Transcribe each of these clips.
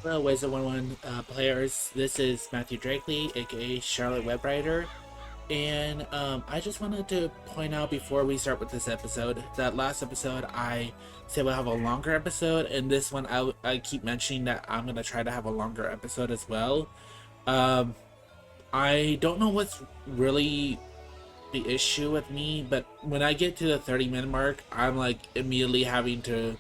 Hello, Wizard 101 players. This is Matthew Drakely, aka Charlotte Webwriter. And I just wanted to point out before we start with this episode that last episode I said we'll have a longer episode, and this one I keep mentioning that I'm going to try to have a longer episode as well. Um, I don't know what's really the issue with me, but when I get to the 30-minute mark, I'm like immediately having to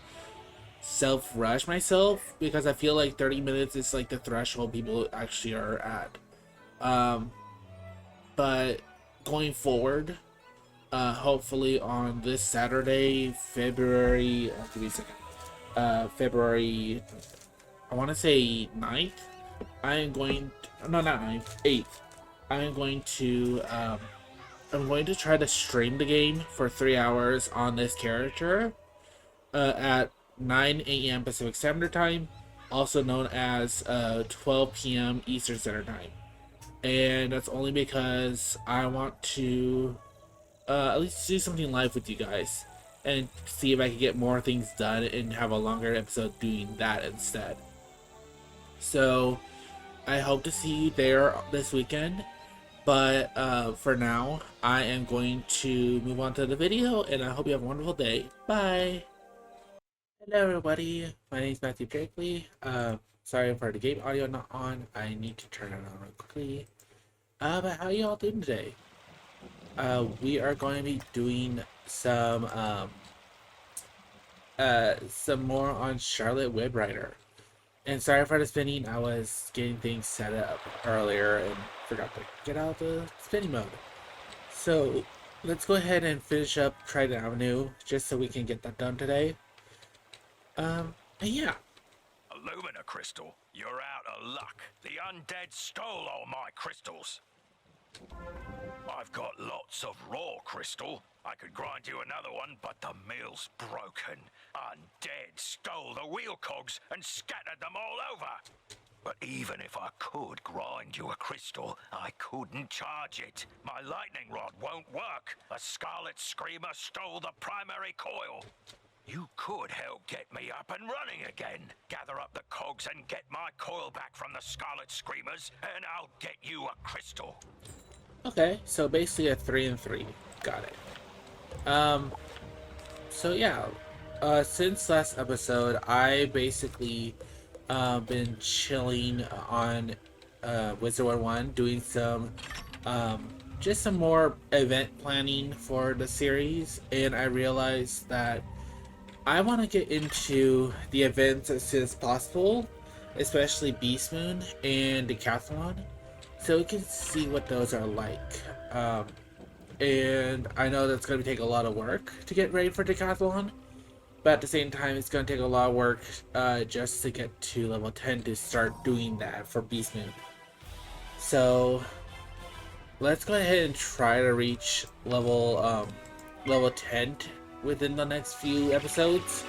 self rush myself because I feel like 30 minutes is like the threshold people actually are at. Um, but going forward, hopefully on this Saturday, give me a second, February, I want to say 9th, I am going, no, not 9th, 8th, I am going to, I'm going to try to stream the game for 3 hours on this character at 9 a.m. Pacific Standard Time, also known as 12 p.m. Eastern Standard Time. And that's only because I want to at least do something live with you guys and see if I can get more things done and have a longer episode doing that instead. So I hope to see you there this weekend. But for now, I am going to move on to the video, and I hope you have a wonderful day. Bye! Hello everybody, my name is Matthew Drakely. Sorry for the game audio not on. I need to turn it on real quickly. But how you all doing today? We are going to be doing some more on Charlotte Webwriter. And sorry for the spinning, I was getting things set up earlier and forgot to get out of the spinning mode. So, let's go ahead and finish up Triton Avenue, just so we can get that done today. And yeah. Alumina crystal, you're out of luck. The undead stole all my crystals. I've got lots of raw crystal. I could grind you another one, but the mill's broken. Undead stole the wheel cogs and scattered them all over. But even if I could grind you a crystal, I couldn't charge it. My lightning rod won't work. A Scarlet Screamer stole the primary coil. You could help get me up and running again. Gather up the cogs and get my coil back from the Scarlet Screamers, and I'll get you a crystal. Okay, so basically a 3 and 3. Got it. So yeah, since last episode, I basically been chilling on Wizard 101, doing some just some more event planning for the series, and I realized that I want to get into the events as soon as possible, especially Beast Moon and Decathlon, so we can see what those are like. And I know that's going to take a lot of work to get ready for Decathlon, but at the same time, it's going to take a lot of work just to get to level 10 to start doing that for Beast Moon. So let's go ahead and try to reach level 10 within the next few episodes.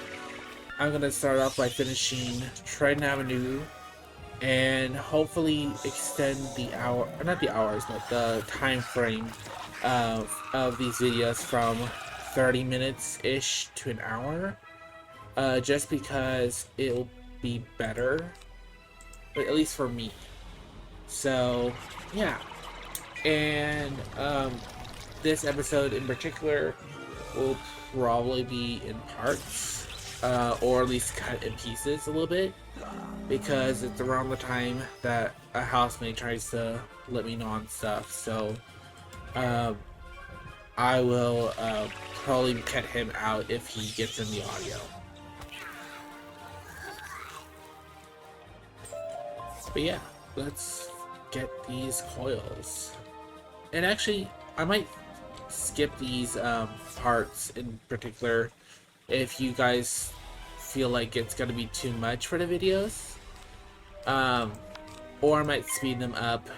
I'm gonna start off by finishing Triton Avenue and hopefully extend the hour, not the hours, but the time frame of these videos from 30 minutes ish to an hour, just because it'll be better, but at least for me. So yeah, and this episode in particular will probably be in parts, or at least cut in pieces a little bit, because it's around the time that a housemate tries to let me know on stuff. So I will probably cut him out if he gets in the audio. But yeah, let's get these coils. And actually, I might skip these parts in particular if you guys feel like it's gonna be too much for the videos, or I might speed them up.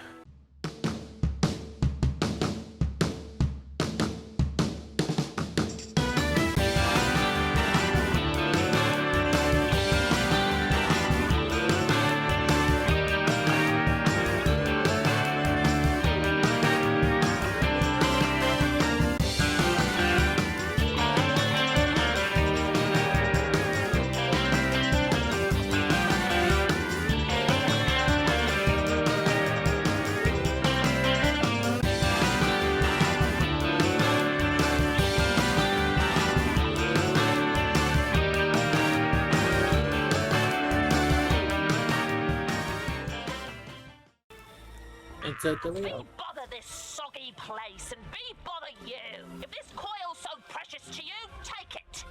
it's a Be delay. bother this soggy place, and be bother you. If this coil's so precious to you, take it.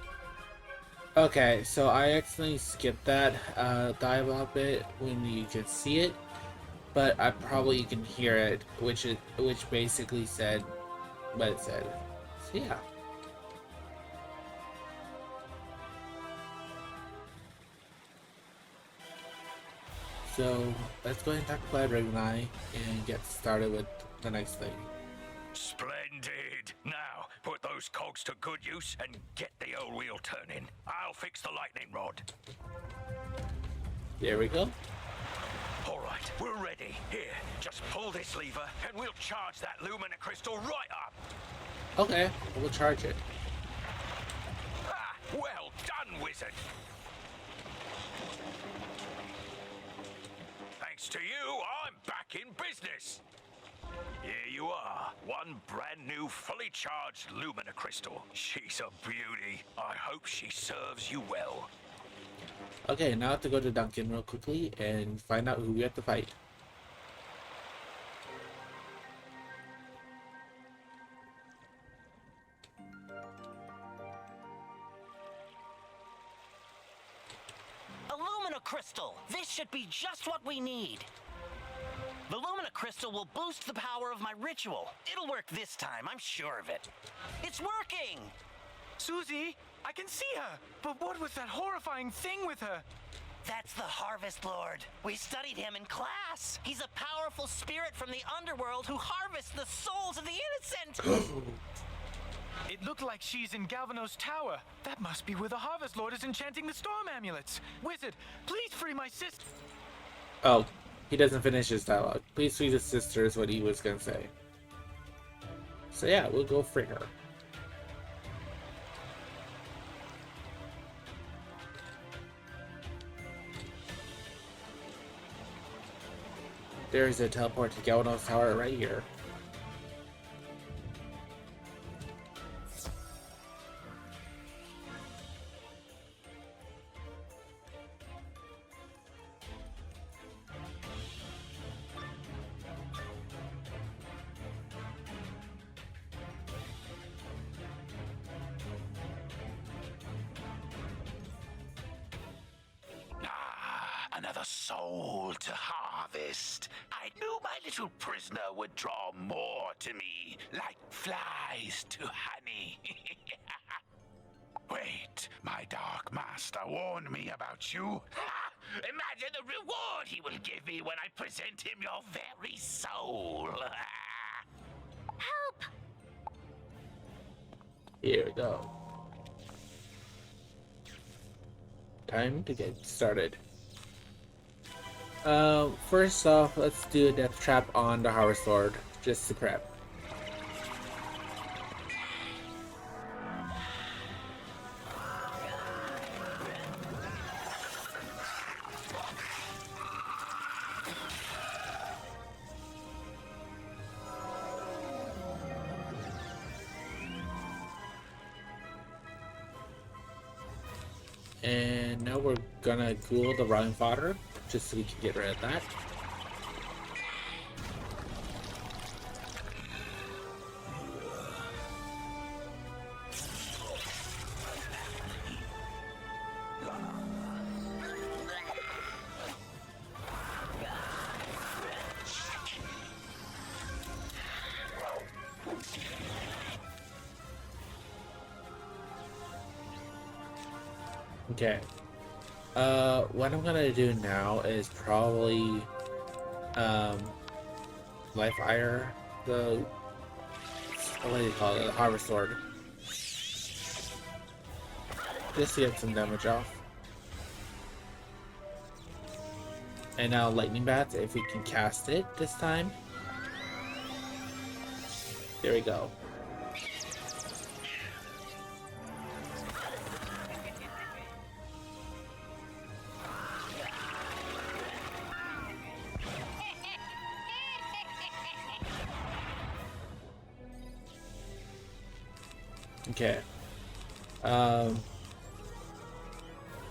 Okay, so I accidentally skipped that dialogue bit when you could see it, but I probably can hear it, which basically said what it said. So yeah. So let's go ahead and talk about Ring and get started with the next thing. Splendid! Now, put those cogs to good use and get the old wheel turning. I'll fix the lightning rod. There we go. All right, we're ready. Here, just pull this lever and we'll charge that lumina crystal right up. Okay, we'll charge it. Ah, well done, wizard. Thanks to you, I'm back in business. Here you are, one brand new, fully charged lumina crystal. She's a beauty. I hope she serves you well. Okay, now I have to go to Duncan real quickly and find out who we have to fight. Illumina crystal. This should be just what we need. The Lumina crystal will boost the power of my ritual. It'll work this time, I'm sure of it. It's working! Susie, I can see her. But what was that horrifying thing with her? That's the Harvest Lord. We studied him in class. He's a powerful spirit from the underworld who harvests the souls of the innocent. It looked like she's in Galvanos Tower. That must be where the Harvest Lord is enchanting the storm amulets. Wizard, please free my sister. Oh, he doesn't finish his dialogue. Please free the sister is what he was gonna say. So yeah, we'll go free her. There's a teleport to Galvanos Tower right here. Another soul to harvest. I knew my little prisoner would draw more to me, like flies to honey. Wait, my dark master warned me about you. Ha! Imagine the reward he will give me when I present him your very soul. Help! Here we go. Time to get started. First off, let's do a death trap on the Harvest Lord, just to prep. And now we're gonna ghoul the rotting fodder, just so we can get rid of that. Okay. What I'm gonna do now is probably, life ire the, what do you call it, the Harvest Sword. Just to get some damage off. And now Lightning Bats, if we can cast it this time. There we go. Okay.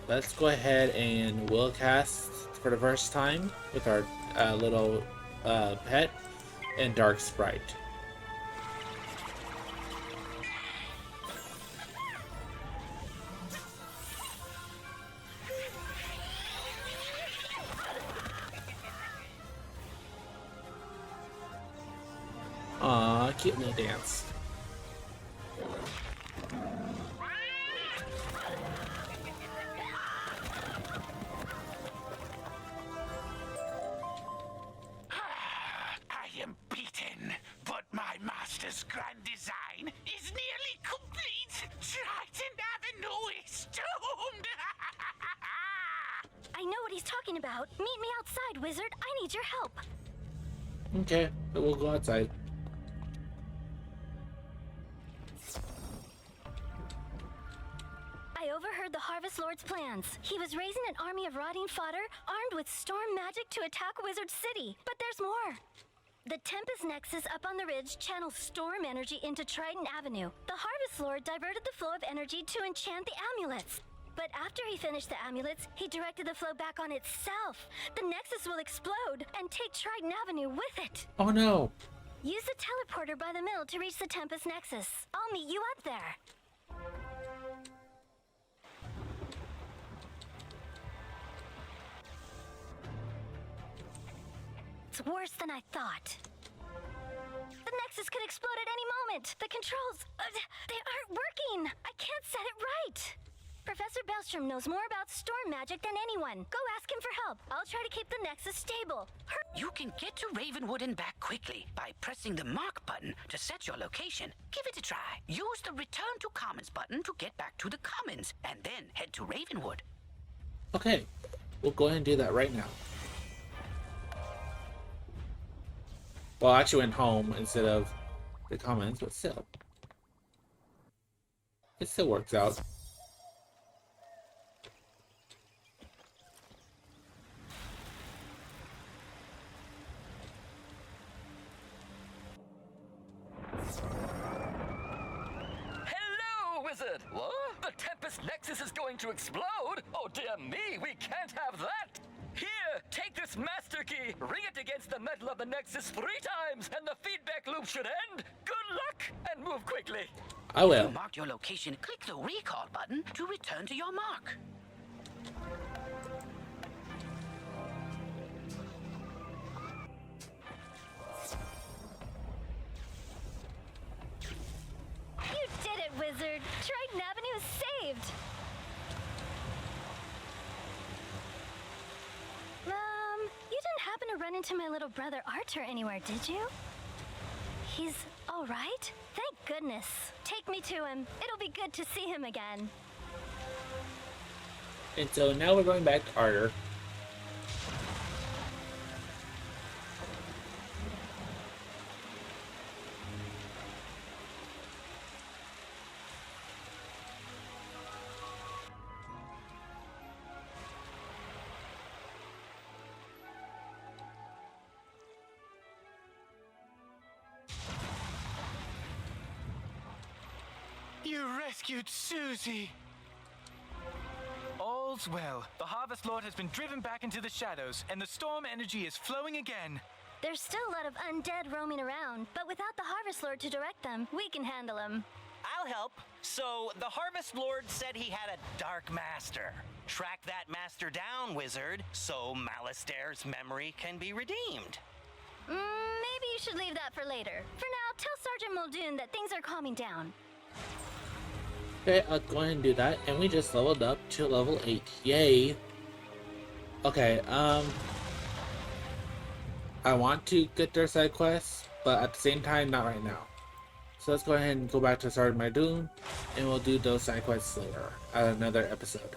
Let's go ahead and will cast for the first time with our little pet. and Dark Sprite. Aw, cute little dance. I am beaten, but my master's grand design is nearly complete. Triton Avenue is doomed. I know what he's talking about. Meet me outside, wizard. I need your help. Okay, but we'll go outside. I overheard the Harvest Lord's plans. He was raising an army of rotting fodder armed with storm magic to attack Wizard City. But there's more. The Tempest Nexus up on the ridge channels storm energy into Triton Avenue. The Harvest Lord diverted the flow of energy to enchant the amulets. But after he finished the amulets, he directed the flow back on itself. The Nexus will explode and take Triton Avenue with it. Oh no! Use the teleporter by the mill to reach the Tempest Nexus. I'll meet you up there. It's worse than I thought. The Nexus could explode at any moment. The controls, they aren't working. I can't set it right. Professor Bellstrom knows more about storm magic than anyone. Go ask him for help. I'll try to keep the Nexus stable. You can get to Ravenwood and back quickly by pressing the mark button to set your location. Give it a try. Use the Return to Commons button to get back to the Commons, and then head to Ravenwood. Okay, we'll go ahead and do that right now. Well, I actually went home instead of the Commons, but still. It still works out. Hello, wizard! What? The Tempest Nexus is going to explode? Oh dear me, we can't have that! Here, take this master key, ring it against the metal of the Nexus 3 times, and the feedback loop should end. Good luck, and move quickly. I will. If you marked your location, click the recall button to return to your mark. You did it, wizard. Triton Avenue is saved. You didn't happen to run into my little brother Arthur anywhere, did you? He's all right? Thank goodness. Take me to him. It'll be good to see him again. And so now we're going back to Arthur. You rescued Susie! All's well. The Harvest Lord has been driven back into the shadows, and the storm energy is flowing again. There's still a lot of undead roaming around, but without the Harvest Lord to direct them, we can handle them. I'll help. So, the Harvest Lord said he had a Dark Master. Track that master down, wizard, so Malastaire's memory can be redeemed. Maybe you should leave that for later. For now, tell Sergeant Muldoon that things are calming down. Okay, I'll go ahead and do that. And we just leveled up to level 8. Yay! Okay, I want to get their side quests, but at the same time, not right now. So let's go ahead and go back to Sergeant Muldoon, and we'll do those side quests later, at another episode.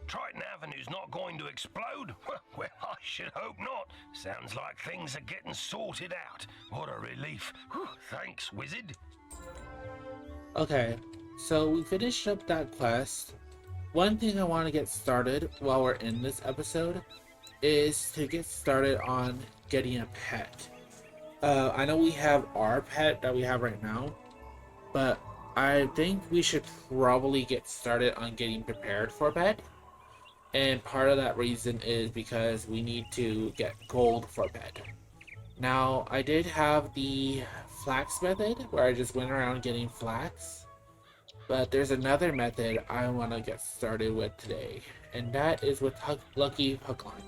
Triton Avenue's not going to explode? Well, I should hope not. Sounds like things are getting sorted out. What a relief. Whew, thanks, wizard. Okay, So we finished up that quest. One thing I want to get started while we're in this episode is to get started on getting a pet. I know we have our pet that we have right now, but I think we should probably get started on getting prepared for a pet. And part of that reason is because we need to get gold for a pet. Now, I did have the flax method where I just went around getting flax. But there's another method I want to get started with today, and that is with Lucky Hookline.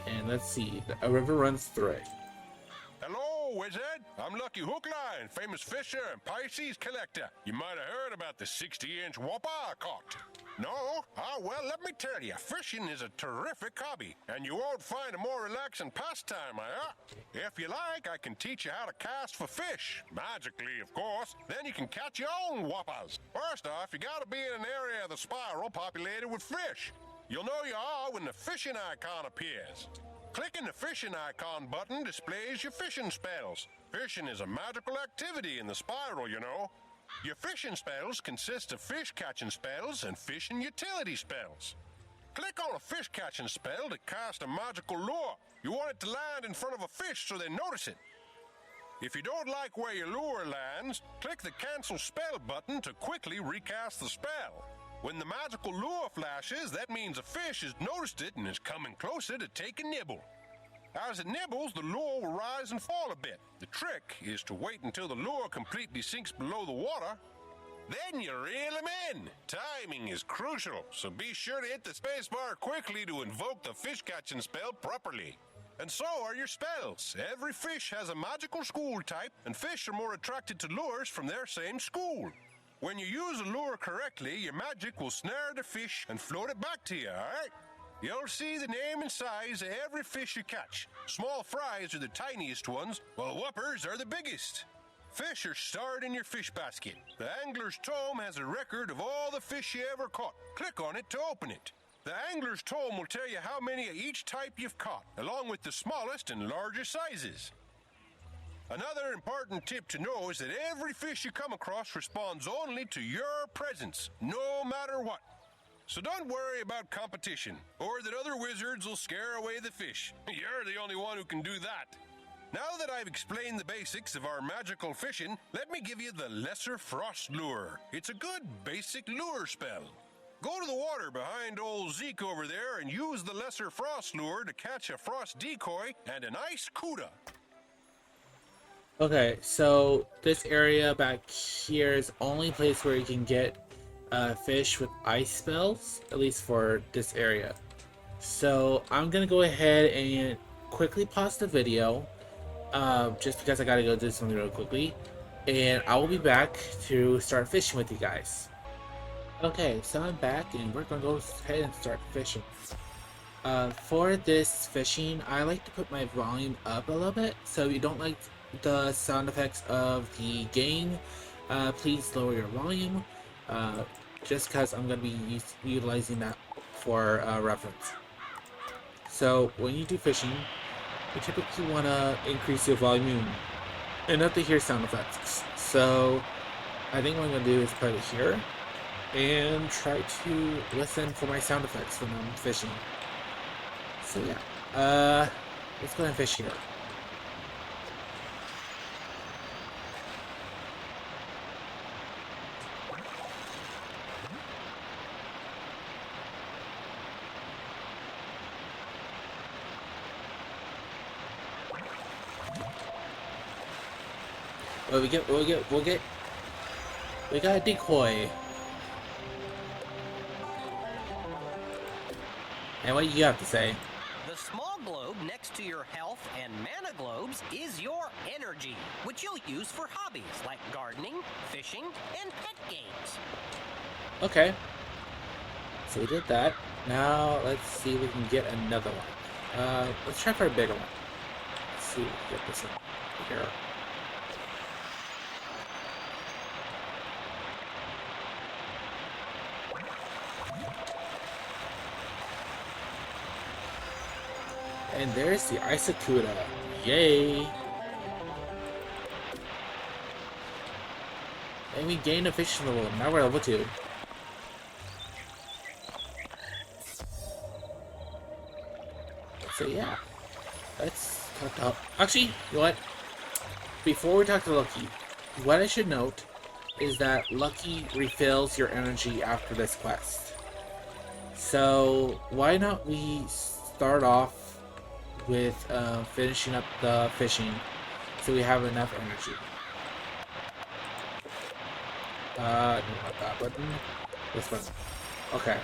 And let's see, a river runs through it. Hello, Wizard. I'm Lucky Hookline, famous fisher and Pisces collector. You might have heard about the 60-inch whopper I caught. No? Ah, well, let me tell you, fishing is a terrific hobby, and you won't find a more relaxing pastime, If you like, I can teach you how to cast for fish. Magically, of course. Then you can catch your own whoppers. First off, you gotta be in an area of the spiral populated with fish. You'll know you are when the fishing icon appears. Clicking the fishing icon button displays your fishing spells. Fishing is a magical activity in the spiral, you know. Your fishing spells consist of fish catching spells and fishing utility spells. Click on a fish catching spell to cast a magical lure. You want it to land in front of a fish so they notice it. If you don't like where your lure lands, click the cancel spell button to quickly recast the spell. When the magical lure flashes, that means a fish has noticed it and is coming closer to take a nibble. As it nibbles, the lure will rise and fall a bit. The trick is to wait until the lure completely sinks below the water. Then you reel them in. Timing is crucial, so be sure to hit the spacebar quickly to invoke the fish catching spell properly. And so are your spells. Every fish has a magical school type, and fish are more attracted to lures from their same school. When you use a lure correctly, your magic will snare the fish and float it back to you, alright? You'll see the name and size of every fish you catch. Small fries are the tiniest ones, while whoppers are the biggest. Fish are stored in your fish basket. The angler's tome has a record of all the fish you ever caught. Click on it to open it. The angler's tome will tell you how many of each type you've caught, along with the smallest and largest sizes. Another important tip to know is that every fish you come across responds only to your presence, no matter what. So don't worry about competition, or that other wizards will scare away the fish. You're the only one who can do that. Now that I've explained the basics of our magical fishing, let me give you the Lesser Frost Lure. It's a good basic lure spell. Go to the water behind old Zeke over there and use the Lesser Frost Lure to catch a frost decoy and an ice cuda. Okay, so this area back here is the only place where you can get fish with ice spells, at least for this area. So I'm gonna go ahead and quickly pause the video, just because I gotta go do something real quickly, and I will be back to start fishing with you guys. Okay, so I'm back and we're gonna go ahead and start fishing. For this fishing, I like to put my volume up a little bit, so if you don't like the sound effects of the game, please lower your volume, just because I'm going to be utilizing that for reference. So when you do fishing, you typically want to increase your volume enough to hear sound effects. So I think what I'm going to do is put it here and try to listen for my sound effects when I'm fishing. So yeah, let's go ahead and fish here. Well, we got a decoy. And what do you have to say? The small globe next to your health and mana globes is your energy, which you'll use for hobbies like gardening, fishing, and pet games. Okay. So we did that. Now let's see if we can get another one. Let's try for a bigger one. Let's see if we can get this one here. And there's the Isacuda. Yay! And we gained a fishing level. Now we're level 2. So yeah, let's talk to... Actually, you know what? Before we talk to Lucky, what I should note is that Lucky refills your energy after this quest. So why not we start off with finishing up the fishing so we have enough energy. No, not that button. This one. Okay.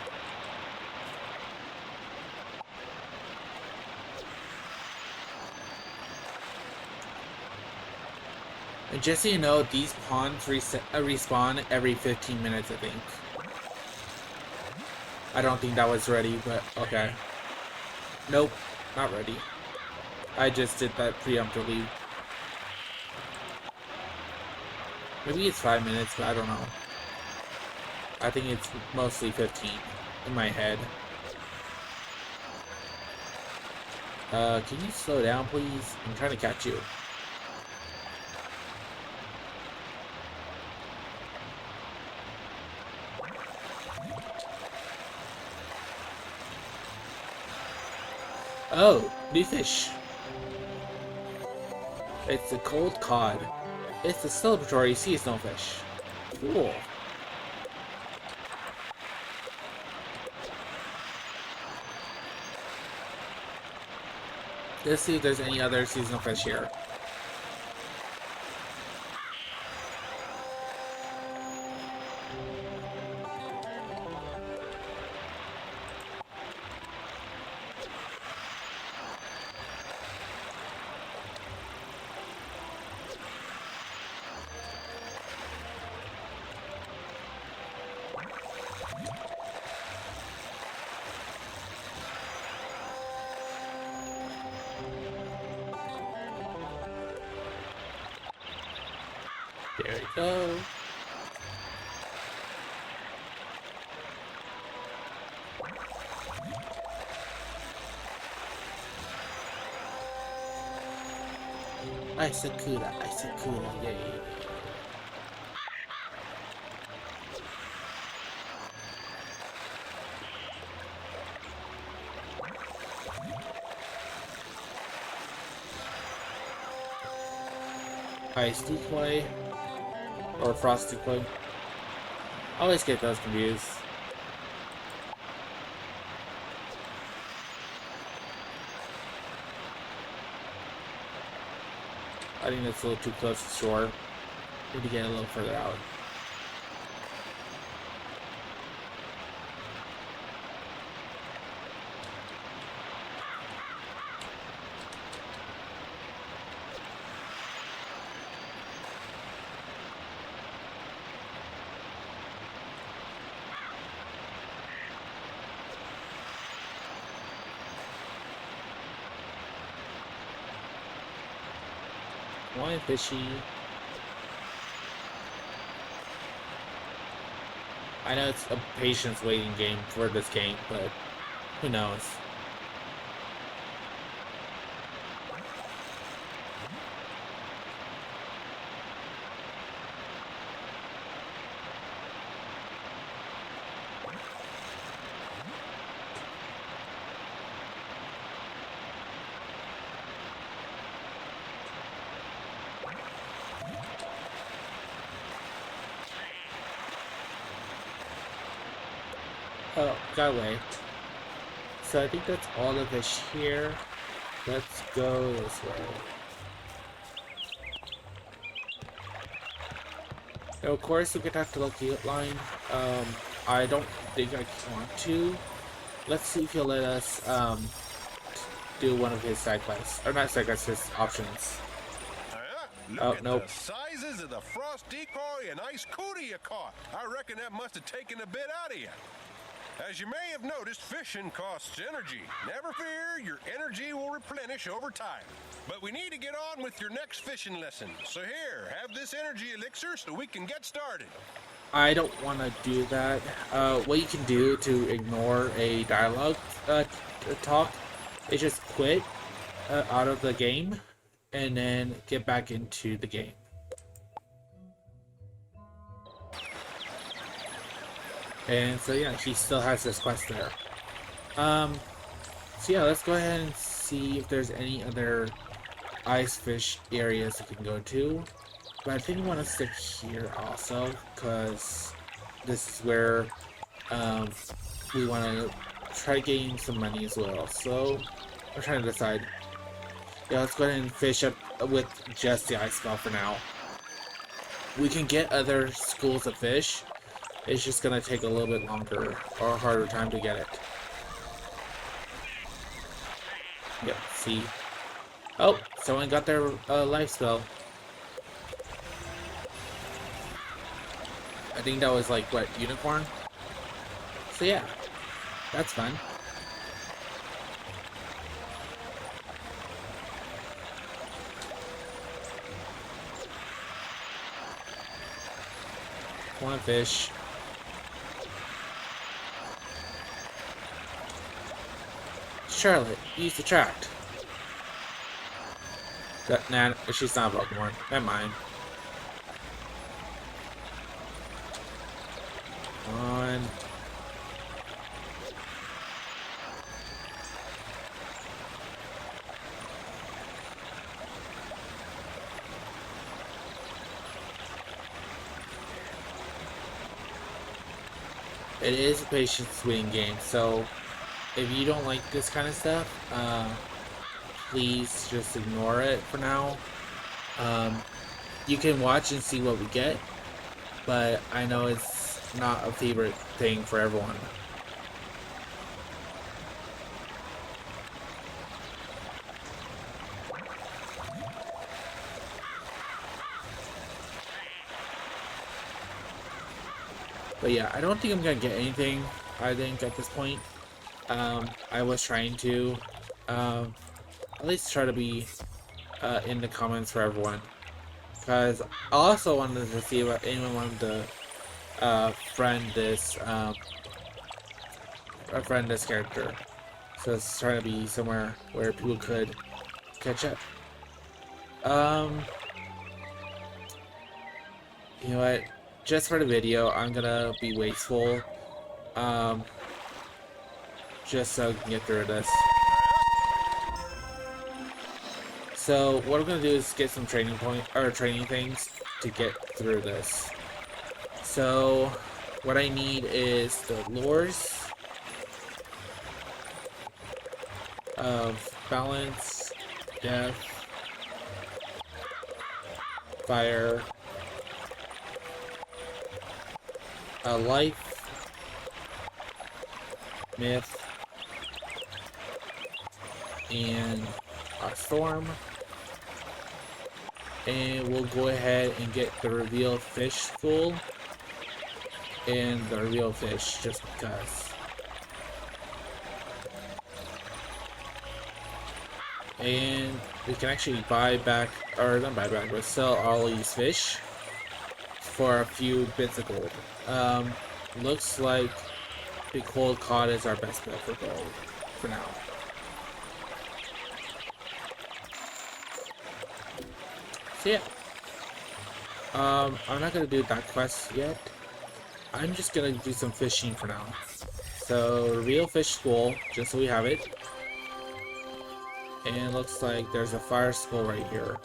And just so you know, these pawns respawn every 15 minutes, I think. I don't think that was ready, but okay. Nope, not ready. I just did that preemptively. Maybe it's 5 minutes, but I don't know. I think it's mostly 15 in my head. Can you slow down, please? I'm trying to catch you. Oh, new fish. It's a cold cod. It's a celebratory seasonal fish. Cool. Let's see if there's any other seasonal fish here. There we go. Isakura, yay. Ice decoy. Or frost decoy. I always get those confused. I think that's a little too close to shore. Need to get a little further out. Why fishy? I know it's a patience waiting game for this game, but who knows? Oh, got away. So I think that's all the fish here. Let's go this way. Now, of course, we could have to Lucky line. I don't think I want to. Let's see if he'll let us do one of his side quests, or not side quests, his options. Look at nope. the sizes of the frost decoy and ice cootie you caught. I reckon that must have taken a bit out of you. As you may have noticed, fishing costs energy. Never fear, your energy will replenish over time. But we need to get on with your next fishing lesson. So here, have this energy elixir so we can get started. I don't want to do that. What you can do to ignore a dialogue talk is just quit out of the game and then get back into the game. And so yeah, he still has this quest there. So yeah, let's go ahead and see if there's any other ice fish areas we can go to. But I think I want to stick here also, because this is where we want to try getting some money as well. So I'm trying to decide. Yeah, let's go ahead and fish up with just the ice ball for now. We can get other schools of fish. It's just gonna take a little bit longer or harder time to get it. Yep, see. Oh, someone got their life spell. I think that was like, what, unicorn? So yeah, that's fun. Come on, fish. Charlotte, use the tract. Nah, she's not a Pokemon. Never mind. Come on. It is a patience winning game, so if you don't like this kind of stuff, please just ignore it for now. You can watch and see what we get, but I know it's not a favorite thing for everyone. But yeah, I don't think I'm gonna get anything, I think, at this point. I was trying to at least try to be in the comments for everyone. Because I also wanted to see if anyone wanted to friend this character. So it's trying to be somewhere where people could catch up. You know what? Just for the video, I'm gonna be wasteful. Just so I can get through this. So what I'm gonna do is get some training things to get through this. So what I need is the lures of balance, death, fire, life, myth, and a storm. And we'll go ahead and get the reveal fish school and the reveal fish just because. And we can actually buy back, or not buy back, but sell all these fish for a few bits of gold. Looks like the cold cod is our best bet for gold for now. So yeah, I'm not gonna do that quest yet. I'm just gonna do some fishing for now. So reveal fish school, just so we have it. And it looks like there's a fire school right here.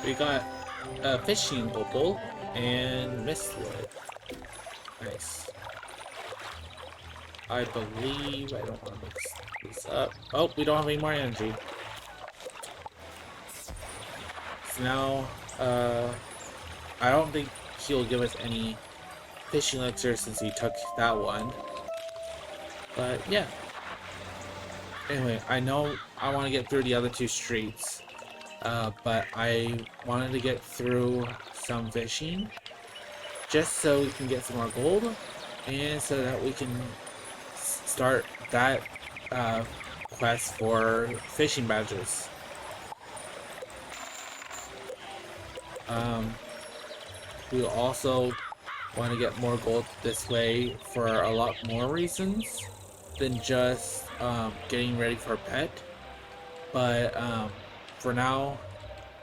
We got a fishing opal and mistwood. Nice. I believe I don't want to mix this up. Oh, we don't have any more energy. So now, I don't think he'll give us any fishing elixir since he took that one. But yeah. Anyway, I know I want to get through the other two streets, but I wanted to get through some fishing just so we can get some more gold and so that we can start that quest for fishing badges. We also want to get more gold this way for a lot more reasons than just getting ready for a pet. But for now,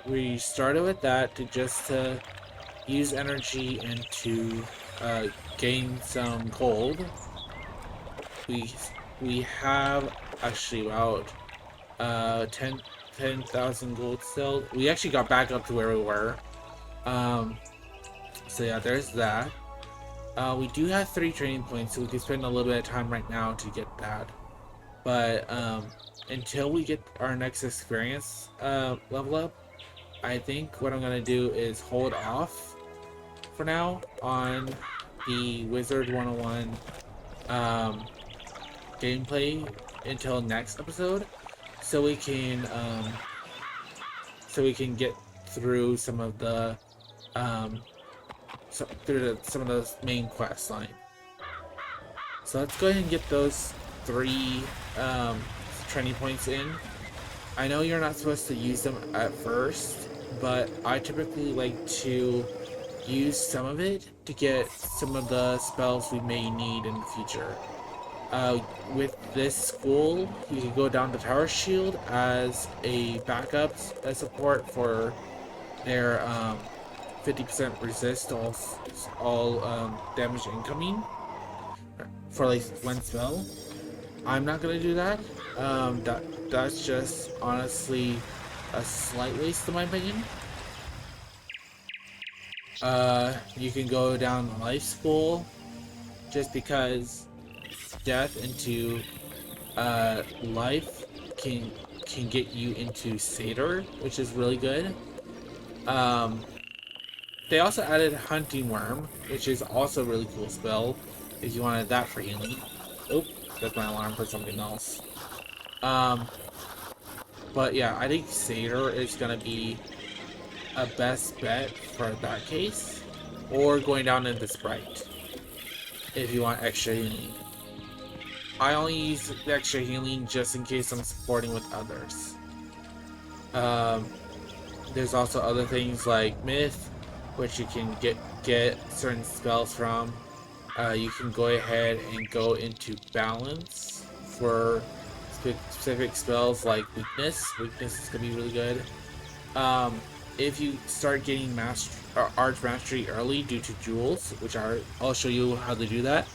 we started with that to use energy and to gain some gold. We have actually about 10,000 gold still. We actually got back up to where we were. So yeah, there's that. We do have 3 training points, so we can spend a little bit of time right now to get that. But until we get our next experience level up, I think what I'm gonna do is hold off for now on the Wizard 101 gameplay until next episode, so we can get through some of the some of those main quest line. So let's go ahead and get those 3 training points in. I know you're not supposed to use them at first, but I typically like to use some of it to get some of the spells we may need in the future. With this school, you can go down to Tower Shield as a backup support for their 50% resist all damage incoming for like 1 spell. I'm not gonna do that. That's just honestly a slight waste in my opinion. You can go down Life School just because death into life can get you into Satyr, which is really good. They also added Hunting Worm, which is also a really cool spell if you wanted that for healing. Oh, that's my alarm for something else. But yeah, I think Satyr is gonna be a best bet for that case, or going down into Sprite if you want extra healing. I only use the extra healing just in case I'm supporting with others. There's also other things like Myth, which you can get certain spells from. You can go ahead and go into Balance for specific spells like Weakness. Weakness is gonna be really good. If you start getting Arch Mastery early due to jewels, which I'll show you how to do that.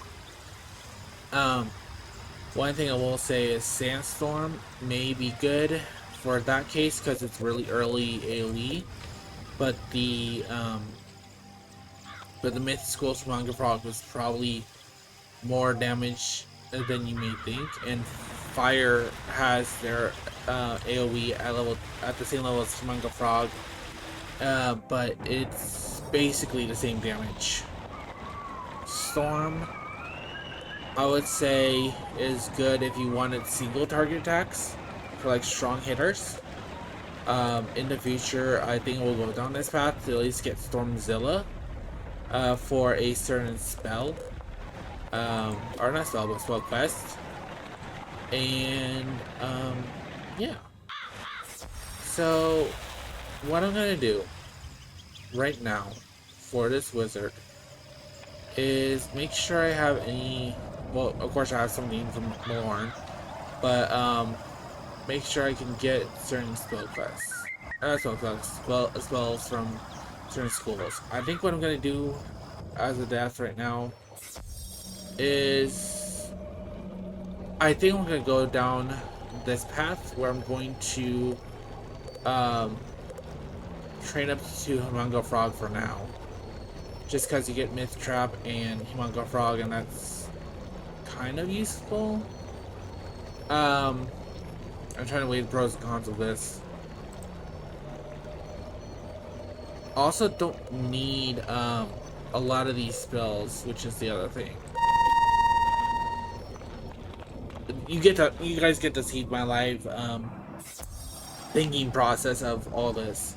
One thing I will say is Sandstorm may be good for that case because it's really early AoE, but the Myth School from Frog was probably more damage than you may think, and Fire has their AoE at the same level as Manga Frog, but it's basically the same damage. Storm, I would say, is good if you wanted single target attacks for like strong hitters. In the future, I think we'll go down this path to at least get Stormzilla for a certain spell, or not spell, but spell quest. And yeah. So what I'm gonna do right now for this wizard is make sure I have any. Well, of course I have something from Malorn, but make sure I can get certain spells from certain schools. I think what I'm gonna do as a death right now is I think I'm gonna go down this path where I'm going to train up to Humongo Frog for now. Just because you get Myth Trap and Humongo Frog, and that's kind of useful. I'm trying to weigh the pros and cons of this. Also, don't need a lot of these spells, which is the other thing. You guys get to see my live thinking process of all this.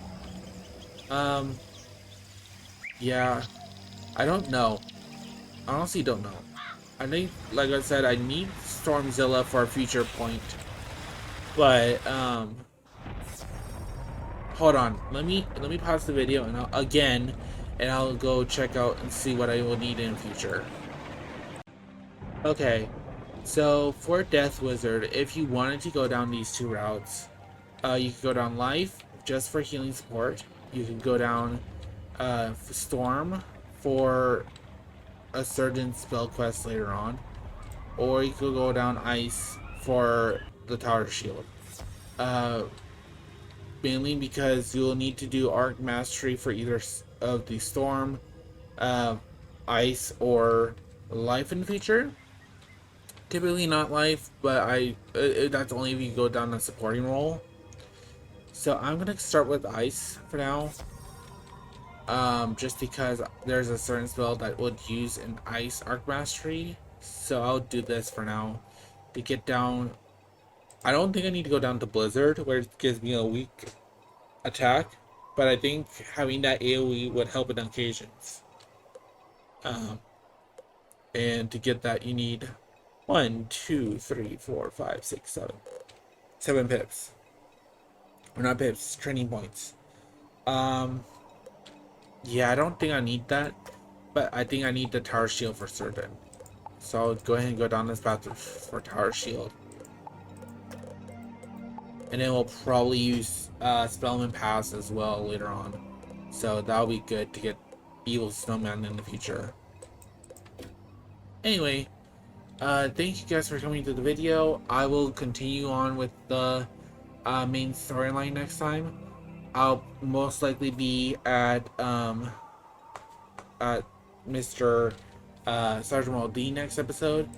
Yeah, I don't know. I honestly don't know. I think, like I said, I need Stormzilla for a future point. But hold on. Let me pause the video and I'll go check out and see what I will need in the future. Okay, so for Death Wizard, if you wanted to go down these two routes, you could go down Life just for healing support. You can go down Storm for a certain spell quest later on, or you could go down Ice for the Tower Shield. Mainly because you'll need to do Arc Mastery for either of the Storm, Ice, or Life in the future. Typically not Life, but that's only if you go down the supporting role. So I'm gonna start with Ice for now. Just because there's a certain spell that would use an Ice Arc Mastery. So I'll do this for now to get down. I don't think I need to go down to Blizzard, where it gives me a weak attack, but I think having that AoE would help in occasions. And to get that, you need 1, 2, 3, 4, 5, 6, 7. 7 pips. Or not pips, training points. Yeah, I don't think I need that, but I think I need the Tower Shield for certain. So I'll go ahead and go down this path for Tower Shield. And then we'll probably use Spellman Pass as well later on. So that'll be good to get Evil Snowman in the future. Anyway, thank you guys for coming to the video. I will continue on with the main storyline next time. I'll most likely be at Mr. Sergeant Wall D next episode.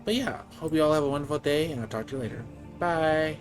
But yeah, hope you all have a wonderful day, and I'll talk to you later. Bye!